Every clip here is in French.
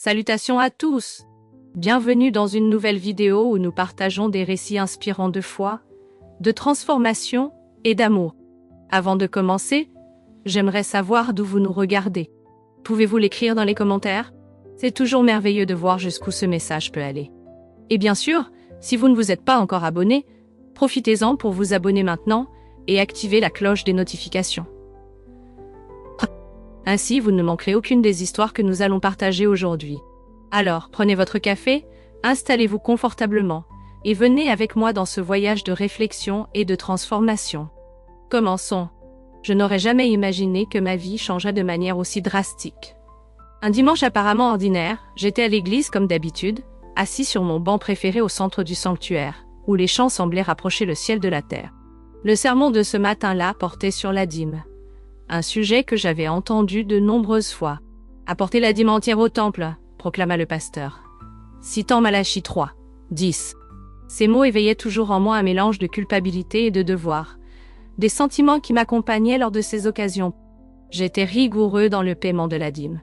Salutations à tous! Bienvenue dans une nouvelle vidéo où nous partageons des récits inspirants de foi, de transformation et d'amour. Avant de commencer, j'aimerais savoir d'où vous nous regardez. Pouvez-vous l'écrire dans les commentaires? C'est toujours merveilleux de voir jusqu'où ce message peut aller. Et bien sûr, si vous ne vous êtes pas encore abonné, profitez-en pour vous abonner maintenant et activer la cloche des notifications. Ainsi, vous ne manquerez aucune des histoires que nous allons partager aujourd'hui. Alors, prenez votre café, installez-vous confortablement, et venez avec moi dans ce voyage de réflexion et de transformation. Commençons. Je n'aurais jamais imaginé que ma vie changerait de manière aussi drastique. Un dimanche apparemment ordinaire, j'étais à l'église comme d'habitude, assis sur mon banc préféré au centre du sanctuaire, où les chants semblaient rapprocher le ciel de la terre. Le sermon de ce matin-là portait sur la dîme. Un sujet que j'avais entendu de nombreuses fois. « Apportez la dîme entière au temple », proclama le pasteur, citant Malachie 3, 10. Ces mots éveillaient toujours en moi un mélange de culpabilité et de devoir, des sentiments qui m'accompagnaient lors de ces occasions. J'étais rigoureux dans le paiement de la dîme.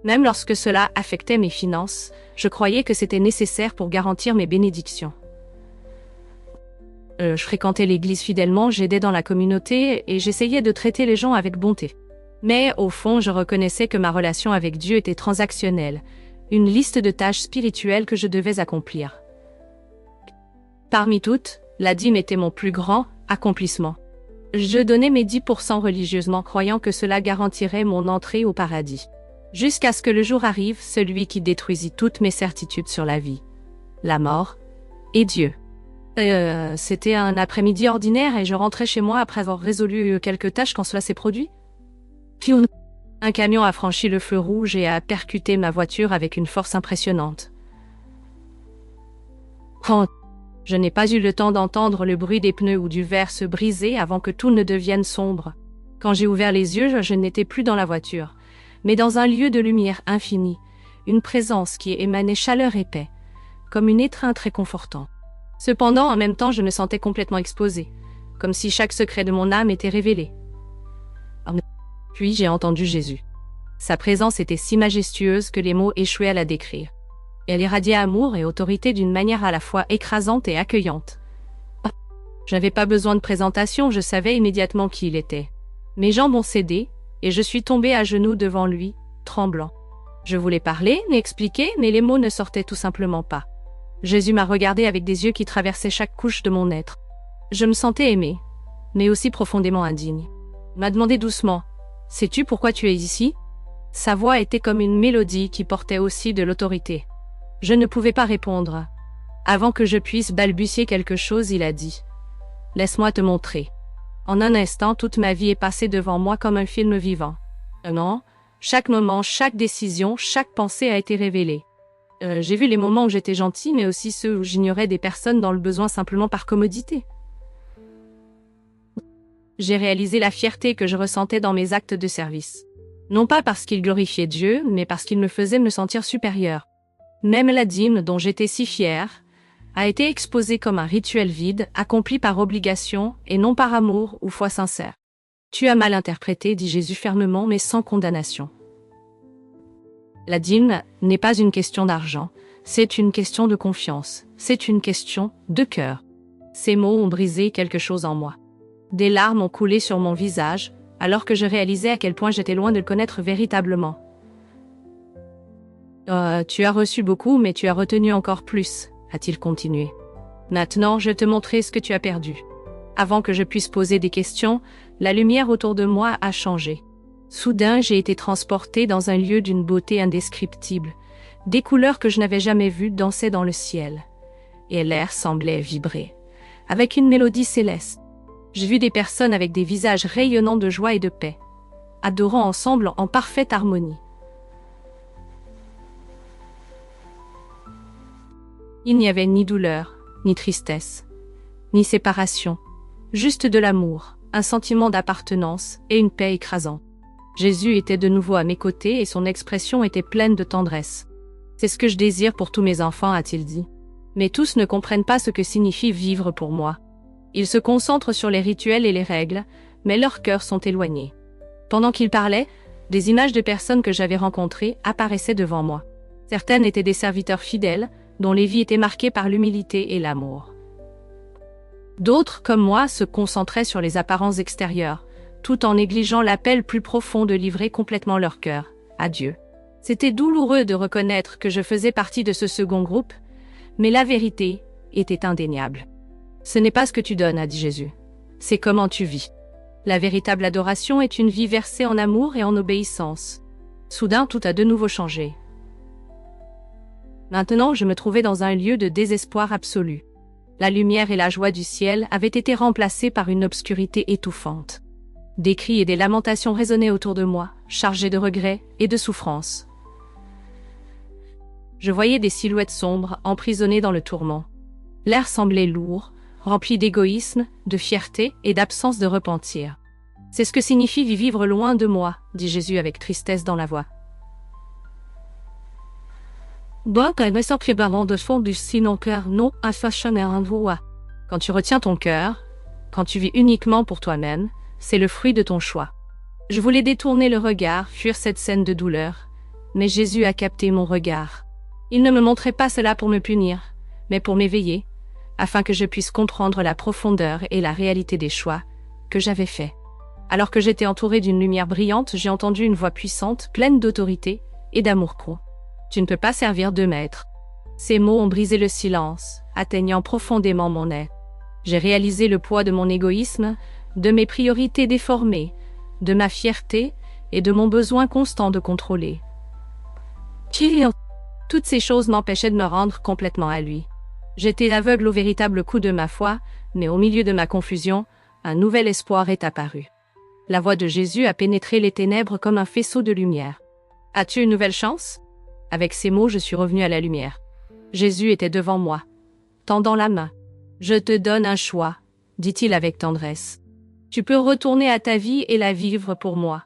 Même lorsque cela affectait mes finances, je croyais que c'était nécessaire pour garantir mes bénédictions. Je fréquentais l'église fidèlement, j'aidais dans la communauté et j'essayais de traiter les gens avec bonté. Mais au fond, je reconnaissais que ma relation avec Dieu était transactionnelle, une liste de tâches spirituelles que je devais accomplir. Parmi toutes, la dîme était mon plus grand accomplissement. Je donnais mes 10% religieusement, croyant que cela garantirait mon entrée au paradis. Jusqu'à ce que le jour arrive, celui qui détruisit toutes mes certitudes sur la vie, la mort et Dieu. C'était un après-midi ordinaire et je rentrais chez moi après avoir résolu quelques tâches quand cela s'est produit. Un camion a franchi le feu rouge et a percuté ma voiture avec une force impressionnante. Je n'ai pas eu le temps d'entendre le bruit des pneus ou du verre se briser avant que tout ne devienne sombre. Quand j'ai ouvert les yeux, je n'étais plus dans la voiture, mais dans un lieu de lumière infinie, une présence qui émanait chaleur et paix, comme une étreinte réconfortante. Cependant, en même temps, je me sentais complètement exposée, comme si chaque secret de mon âme était révélé. Puis j'ai entendu Jésus. Sa présence était si majestueuse que les mots échouaient à la décrire. Elle irradiait amour et autorité d'une manière à la fois écrasante et accueillante. Je n'avais pas besoin de présentation, je savais immédiatement qui il était. Mes jambes ont cédé, et je suis tombée à genoux devant lui, tremblant. Je voulais parler, m'expliquer, mais les mots ne sortaient tout simplement pas. Jésus m'a regardé avec des yeux qui traversaient chaque couche de mon être. Je me sentais aimée, mais aussi profondément indigne. Il m'a demandé doucement, « Sais-tu pourquoi tu es ici ?» Sa voix était comme une mélodie qui portait aussi de l'autorité. Je ne pouvais pas répondre. Avant que je puisse balbutier quelque chose, il a dit, « Laisse-moi te montrer. » En un instant, toute ma vie est passée devant moi comme un film vivant. Non, chaque moment, chaque décision, chaque pensée a été révélée. J'ai vu les moments où j'étais gentille, mais aussi ceux où j'ignorais des personnes dans le besoin simplement par commodité. J'ai réalisé la fierté que je ressentais dans mes actes de service. Non pas parce qu'ils glorifiaient Dieu, mais parce qu'ils me faisaient me sentir supérieure. Même la dîme, dont j'étais si fière, a été exposée comme un rituel vide, accompli par obligation et non par amour ou foi sincère. Tu as mal interprété, dit Jésus fermement, mais sans condamnation. La dîme n'est pas une question d'argent, c'est une question de confiance, c'est une question de cœur. Ces mots ont brisé quelque chose en moi. Des larmes ont coulé sur mon visage, alors que je réalisais à quel point j'étais loin de le connaître véritablement. Tu as reçu beaucoup, mais tu as retenu encore plus, a-t-il continué. Maintenant, je te montrerai ce que tu as perdu. Avant que je puisse poser des questions, la lumière autour de moi a changé. Soudain, j'ai été transportée dans un lieu d'une beauté indescriptible. Des couleurs que je n'avais jamais vues dansaient dans le ciel. Et l'air semblait vibrer, avec une mélodie céleste. J'ai vu des personnes avec des visages rayonnants de joie et de paix, adorant ensemble en parfaite harmonie. Il n'y avait ni douleur, ni tristesse, ni séparation, juste de l'amour, un sentiment d'appartenance et une paix écrasante. Jésus était de nouveau à mes côtés et son expression était pleine de tendresse. « C'est ce que je désire pour tous mes enfants », a-t-il dit. Mais tous ne comprennent pas ce que signifie vivre pour moi. Ils se concentrent sur les rituels et les règles, mais leurs cœurs sont éloignés. Pendant qu'il parlait, des images de personnes que j'avais rencontrées apparaissaient devant moi. Certaines étaient des serviteurs fidèles, dont les vies étaient marquées par l'humilité et l'amour. D'autres, comme moi, se concentraient sur les apparences extérieures, tout en négligeant l'appel plus profond de livrer complètement leur cœur à Dieu. C'était douloureux de reconnaître que je faisais partie de ce second groupe, mais la vérité était indéniable. Ce n'est pas ce que tu donnes, a dit Jésus. C'est comment tu vis. La véritable adoration est une vie versée en amour et en obéissance. Soudain, tout a de nouveau changé. Maintenant, je me trouvais dans un lieu de désespoir absolu. La lumière et la joie du ciel avaient été remplacées par une obscurité étouffante. Des cris et des lamentations résonnaient autour de moi, chargés de regrets et de souffrance. Je voyais des silhouettes sombres, emprisonnées dans le tourment. L'air semblait lourd, rempli d'égoïsme, de fierté et d'absence de repentir. C'est ce que signifie vivre loin de moi, dit Jésus avec tristesse dans la voix. Quand tu retiens ton cœur, quand tu vis uniquement pour toi-même, c'est le fruit de ton choix. Je voulais détourner le regard, fuir cette scène de douleur, mais Jésus a capté mon regard. Il ne me montrait pas cela pour me punir, mais pour m'éveiller, afin que je puisse comprendre la profondeur et la réalité des choix que j'avais faits. Alors que j'étais entourée d'une lumière brillante, j'ai entendu une voix puissante, pleine d'autorité et d'amour pro. Tu ne peux pas servir deux maîtres. Ces mots ont brisé le silence, atteignant profondément mon être. J'ai réalisé le poids de mon égoïsme, de mes priorités déformées, de ma fierté et de mon besoin constant de contrôler. Toutes ces choses m'empêchaient de me rendre complètement à lui. J'étais aveugle au véritable coup de ma foi, mais au milieu de ma confusion, un nouvel espoir est apparu. La voix de Jésus a pénétré les ténèbres comme un faisceau de lumière. « As-tu une nouvelle chance ?» Avec ces mots, je suis revenu à la lumière. Jésus était devant moi, tendant la main. « Je te donne un choix, » dit-il avec tendresse. « Tu peux retourner à ta vie et la vivre pour moi,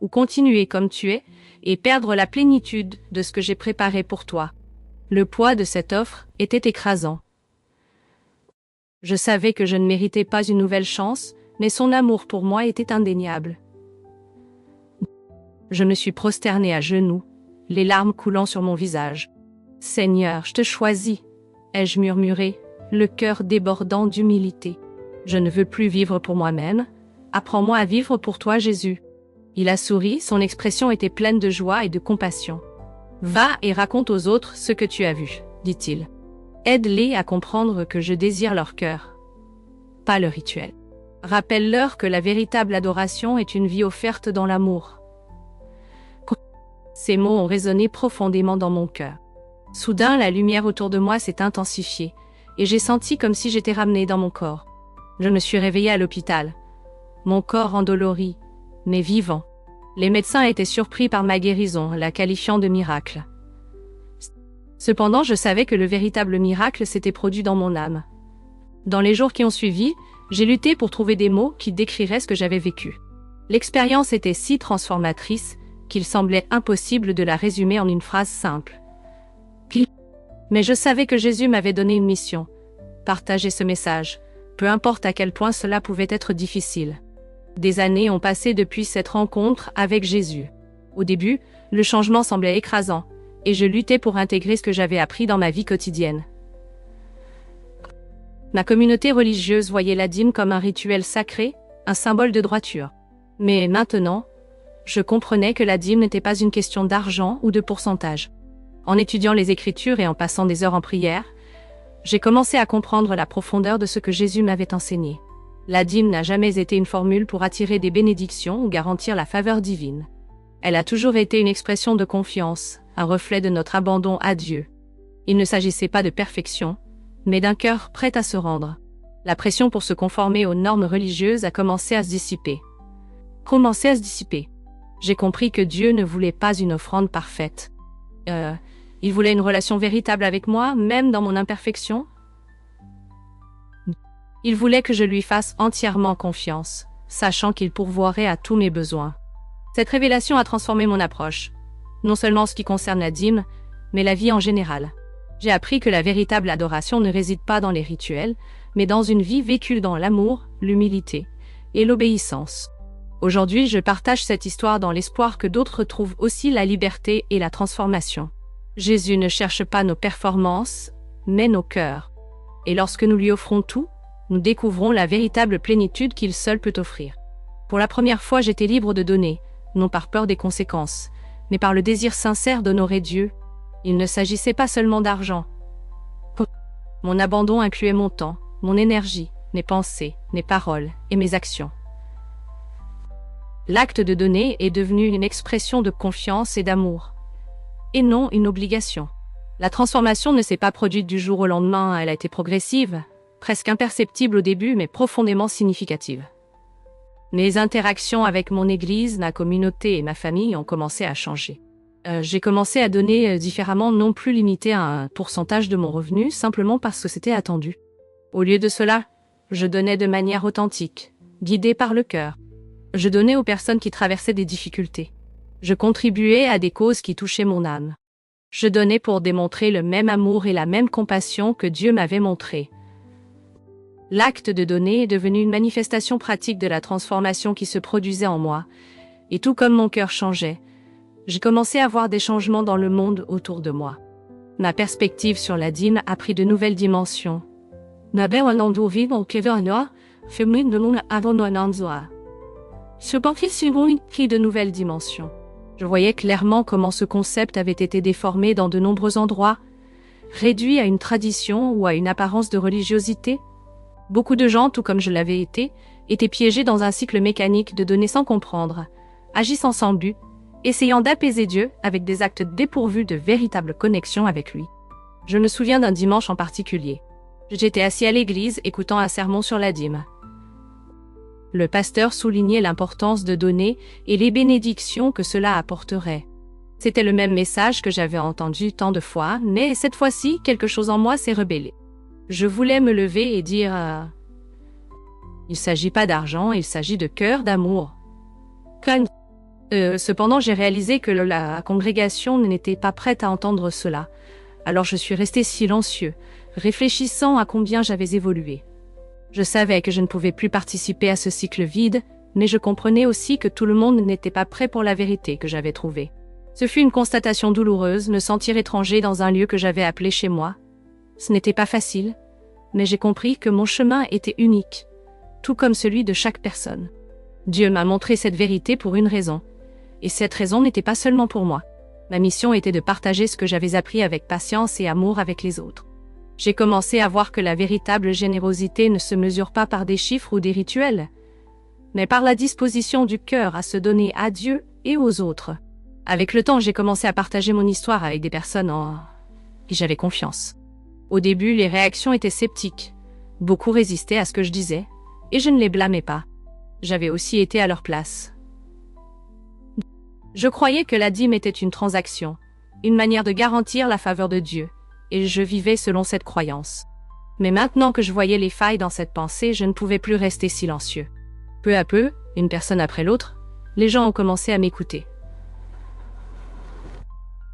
ou continuer comme tu es et perdre la plénitude de ce que j'ai préparé pour toi. » Le poids de cette offre était écrasant. Je savais que je ne méritais pas une nouvelle chance, mais son amour pour moi était indéniable. Je me suis prosternée à genoux, les larmes coulant sur mon visage. « Seigneur, je te choisis !» ai-je murmuré, le cœur débordant d'humilité. « Je ne veux plus vivre pour moi-même. Apprends-moi à vivre pour toi, Jésus. » Il a souri, son expression était pleine de joie et de compassion. « Va et raconte aux autres ce que tu as vu, » dit-il. « Aide-les à comprendre que je désire leur cœur, pas le rituel. Rappelle-leur que la véritable adoration est une vie offerte dans l'amour. » Ces mots ont résonné profondément dans mon cœur. Soudain, la lumière autour de moi s'est intensifiée, et j'ai senti comme si j'étais ramenée dans mon corps. Je me suis réveillée à l'hôpital. Mon corps endolori, mais vivant. Les médecins étaient surpris par ma guérison, la qualifiant de miracle. Cependant, je savais que le véritable miracle s'était produit dans mon âme. Dans les jours qui ont suivi, j'ai lutté pour trouver des mots qui décriraient ce que j'avais vécu. L'expérience était si transformatrice qu'il semblait impossible de la résumer en une phrase simple. Mais je savais que Jésus m'avait donné une mission. Partager ce message, peu importe à quel point cela pouvait être difficile. Des années ont passé depuis cette rencontre avec Jésus. Au début, le changement semblait écrasant, et je luttais pour intégrer ce que j'avais appris dans ma vie quotidienne. Ma communauté religieuse voyait la dîme comme un rituel sacré, un symbole de droiture. Mais maintenant, je comprenais que la dîme n'était pas une question d'argent ou de pourcentage. En étudiant les Écritures et en passant des heures en prière, j'ai commencé à comprendre la profondeur de ce que Jésus m'avait enseigné. La dîme n'a jamais été une formule pour attirer des bénédictions ou garantir la faveur divine. Elle a toujours été une expression de confiance, un reflet de notre abandon à Dieu. Il ne s'agissait pas de perfection, mais d'un cœur prêt à se rendre. La pression pour se conformer aux normes religieuses a commencé à se dissiper. J'ai compris que Dieu ne voulait pas une offrande parfaite. Il voulait une relation véritable avec moi, même dans mon imperfection. Il voulait que je lui fasse entièrement confiance, sachant qu'il pourvoirait à tous mes besoins. Cette révélation a transformé mon approche, non seulement en ce qui concerne la dîme, mais la vie en général. J'ai appris que la véritable adoration ne réside pas dans les rituels, mais dans une vie vécue dans l'amour, l'humilité et l'obéissance. Aujourd'hui, je partage cette histoire dans l'espoir que d'autres trouvent aussi la liberté et la transformation. Jésus ne cherche pas nos performances, mais nos cœurs. Et lorsque nous lui offrons tout, nous découvrons la véritable plénitude qu'il seul peut offrir. Pour la première fois, j'étais libre de donner, non par peur des conséquences, mais par le désir sincère d'honorer Dieu. Il ne s'agissait pas seulement d'argent. Mon abandon incluait mon temps, mon énergie, mes pensées, mes paroles et mes actions. L'acte de donner est devenu une expression de confiance et d'amour, et non une obligation. La transformation ne s'est pas produite du jour au lendemain, elle a été progressive, presque imperceptible au début mais profondément significative. Mes interactions avec mon église, ma communauté et ma famille ont commencé à changer. J'ai commencé à donner différemment, non plus limité à un pourcentage de mon revenu, simplement parce que c'était attendu. Au lieu de cela, je donnais de manière authentique, guidée par le cœur. Je donnais aux personnes qui traversaient des difficultés. Je contribuais à des causes qui touchaient mon âme. Je donnais pour démontrer le même amour et la même compassion que Dieu m'avait montré. L'acte de donner est devenu une manifestation pratique de la transformation qui se produisait en moi, et tout comme mon cœur changeait, j'ai commencé à voir des changements dans le monde autour de moi. Ma perspective sur la dîme a pris de nouvelles dimensions. Pris de nouvelles dimensions. Je voyais clairement comment ce concept avait été déformé dans de nombreux endroits, réduit à une tradition ou à une apparence de religiosité. Beaucoup de gens, tout comme je l'avais été, étaient piégés dans un cycle mécanique de donner sans comprendre, agissant sans but, essayant d'apaiser Dieu avec des actes dépourvus de véritable connexion avec lui. Je me souviens d'un dimanche en particulier. J'étais assis à l'église écoutant un sermon sur la dîme. Le pasteur soulignait l'importance de donner et les bénédictions que cela apporterait. C'était le même message que j'avais entendu tant de fois, mais cette fois-ci, quelque chose en moi s'est rebellé. Je voulais me lever et dire il ne s'agit pas d'argent, il s'agit de cœur, d'amour. Cependant, j'ai réalisé que la congrégation n'était pas prête à entendre cela. Alors je suis resté silencieux, réfléchissant à combien j'avais évolué. Je savais que je ne pouvais plus participer à ce cycle vide, mais je comprenais aussi que tout le monde n'était pas prêt pour la vérité que j'avais trouvée. Ce fut une constatation douloureuse, me sentir étranger dans un lieu que j'avais appelé chez moi. Ce n'était pas facile, mais j'ai compris que mon chemin était unique, tout comme celui de chaque personne. Dieu m'a montré cette vérité pour une raison, et cette raison n'était pas seulement pour moi. Ma mission était de partager ce que j'avais appris avec patience et amour avec les autres. J'ai commencé à voir que la véritable générosité ne se mesure pas par des chiffres ou des rituels, mais par la disposition du cœur à se donner à Dieu et aux autres. Avec le temps, j'ai commencé à partager mon histoire avec des personnes en qui j'avais confiance. Au début, les réactions étaient sceptiques. Beaucoup résistaient à ce que je disais, et je ne les blâmais pas. J'avais aussi été à leur place. Je croyais que la dîme était une transaction, une manière de garantir la faveur de Dieu, et je vivais selon cette croyance. Mais maintenant que je voyais les failles dans cette pensée, je ne pouvais plus rester silencieux. Peu à peu, une personne après l'autre, les gens ont commencé à m'écouter.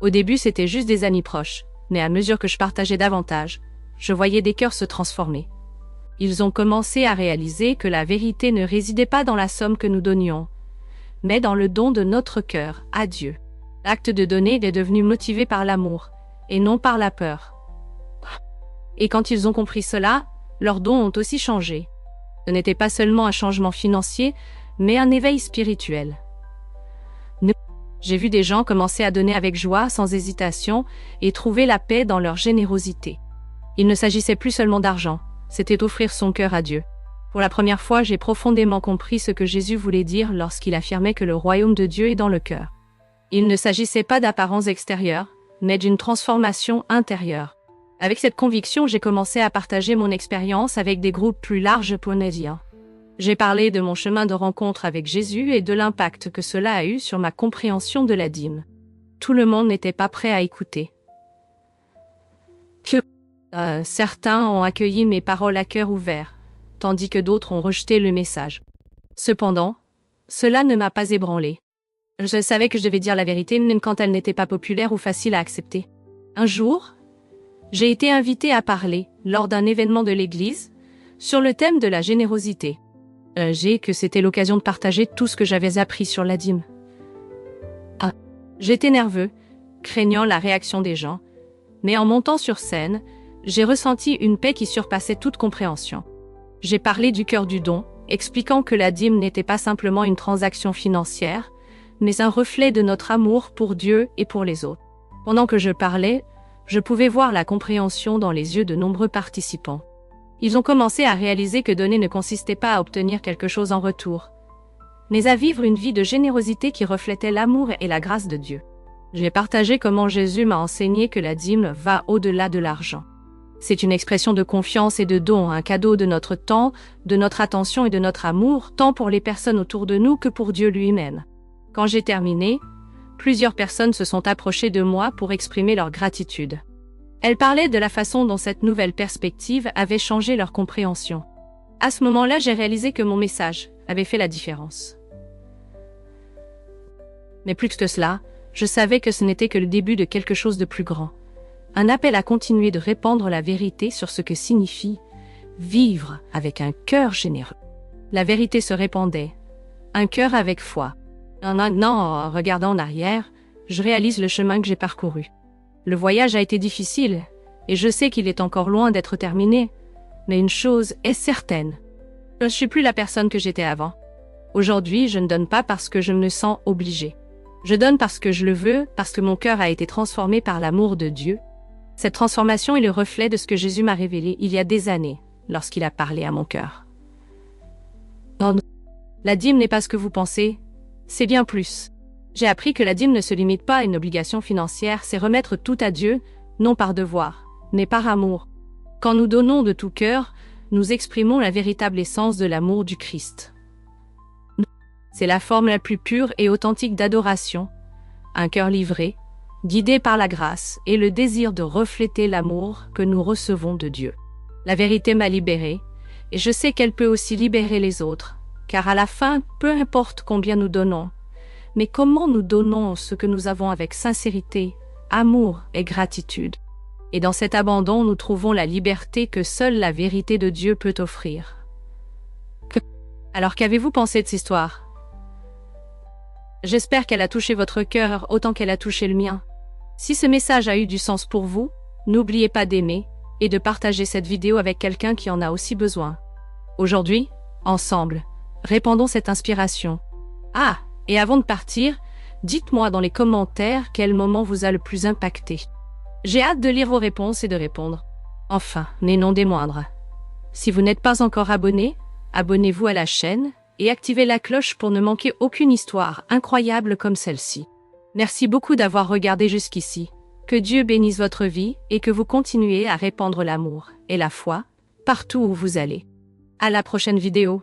Au début, c'était juste des amis proches, mais à mesure que je partageais davantage, je voyais des cœurs se transformer. Ils ont commencé à réaliser que la vérité ne résidait pas dans la somme que nous donnions, mais dans le don de notre cœur à Dieu. L'acte de donner est devenu motivé par l'amour, et non par la peur. Et quand ils ont compris cela, leurs dons ont aussi changé. Ce n'était pas seulement un changement financier, mais un éveil spirituel. J'ai vu des gens commencer à donner avec joie, sans hésitation, et trouver la paix dans leur générosité. Il ne s'agissait plus seulement d'argent, c'était offrir son cœur à Dieu. Pour la première fois, j'ai profondément compris ce que Jésus voulait dire lorsqu'il affirmait que le royaume de Dieu est dans le cœur. Il ne s'agissait pas d'apparences extérieures, mais d'une transformation intérieure. Avec cette conviction, j'ai commencé à partager mon expérience avec des groupes plus larges ponésiens. J'ai parlé de mon chemin de rencontre avec Jésus et de l'impact que cela a eu sur ma compréhension de la dîme. Tout le monde n'était pas prêt à écouter. Certains ont accueilli mes paroles à cœur ouvert, tandis que d'autres ont rejeté le message. Cependant, cela ne m'a pas ébranlé. Je savais que je devais dire la vérité même quand elle n'était pas populaire ou facile à accepter. Un jour, j'ai été invitée à parler, lors d'un événement de l'église, sur le thème de la générosité. Que c'était l'occasion de partager tout ce que j'avais appris sur la dîme. J'étais nerveux, craignant la réaction des gens. Mais en montant sur scène, j'ai ressenti une paix qui surpassait toute compréhension. J'ai parlé du cœur du don, expliquant que la dîme n'était pas simplement une transaction financière, mais un reflet de notre amour pour Dieu et pour les autres. Pendant que je parlais, je pouvais voir la compréhension dans les yeux de nombreux participants. Ils ont commencé à réaliser que donner ne consistait pas à obtenir quelque chose en retour, mais à vivre une vie de générosité qui reflétait l'amour et la grâce de Dieu. J'ai partagé comment Jésus m'a enseigné que la dîme va au-delà de l'argent. C'est une expression de confiance et de don, un cadeau de notre temps, de notre attention et de notre amour, tant pour les personnes autour de nous que pour Dieu lui-même. Quand j'ai terminé, plusieurs personnes se sont approchées de moi pour exprimer leur gratitude. Elles parlaient de la façon dont cette nouvelle perspective avait changé leur compréhension. À ce moment-là, j'ai réalisé que mon message avait fait la différence. Mais plus que cela, je savais que ce n'était que le début de quelque chose de plus grand. Un appel à continuer de répandre la vérité sur ce que signifie vivre avec un cœur généreux. La vérité se répandait, un cœur avec foi. Maintenant, en regardant en arrière, je réalise le chemin que j'ai parcouru. Le voyage a été difficile, et je sais qu'il est encore loin d'être terminé, mais une chose est certaine. Je ne suis plus la personne que j'étais avant. Aujourd'hui, je ne donne pas parce que je me sens obligée. Je donne parce que je le veux, parce que mon cœur a été transformé par l'amour de Dieu. Cette transformation est le reflet de ce que Jésus m'a révélé il y a des années, lorsqu'il a parlé à mon cœur. Non, la dîme n'est pas ce que vous pensez, c'est bien plus. J'ai appris que la dîme ne se limite pas à une obligation financière, c'est remettre tout à Dieu, non par devoir, mais par amour. Quand nous donnons de tout cœur, nous exprimons la véritable essence de l'amour du Christ. C'est la forme la plus pure et authentique d'adoration, un cœur livré, guidé par la grâce et le désir de refléter l'amour que nous recevons de Dieu. La vérité m'a libérée, et je sais qu'elle peut aussi libérer les autres, car à la fin, peu importe combien nous donnons, mais comment nous donnons ce que nous avons avec sincérité, amour et gratitude. Et dans cet abandon, nous trouvons la liberté que seule la vérité de Dieu peut offrir. Alors qu'avez-vous pensé de cette histoire? J'espère qu'elle a touché votre cœur autant qu'elle a touché le mien. Si ce message a eu du sens pour vous, n'oubliez pas d'aimer et de partager cette vidéo avec quelqu'un qui en a aussi besoin. Aujourd'hui, ensemble, répandons cette inspiration. Ah, et avant de partir, dites-moi dans les commentaires quel moment vous a le plus impacté. J'ai hâte de lire vos réponses et de répondre. Enfin, mais non des moindres. Si vous n'êtes pas encore abonné, abonnez-vous à la chaîne et activez la cloche pour ne manquer aucune histoire incroyable comme celle-ci. Merci beaucoup d'avoir regardé jusqu'ici. Que Dieu bénisse votre vie et que vous continuez à répandre l'amour et la foi partout où vous allez. À la prochaine vidéo.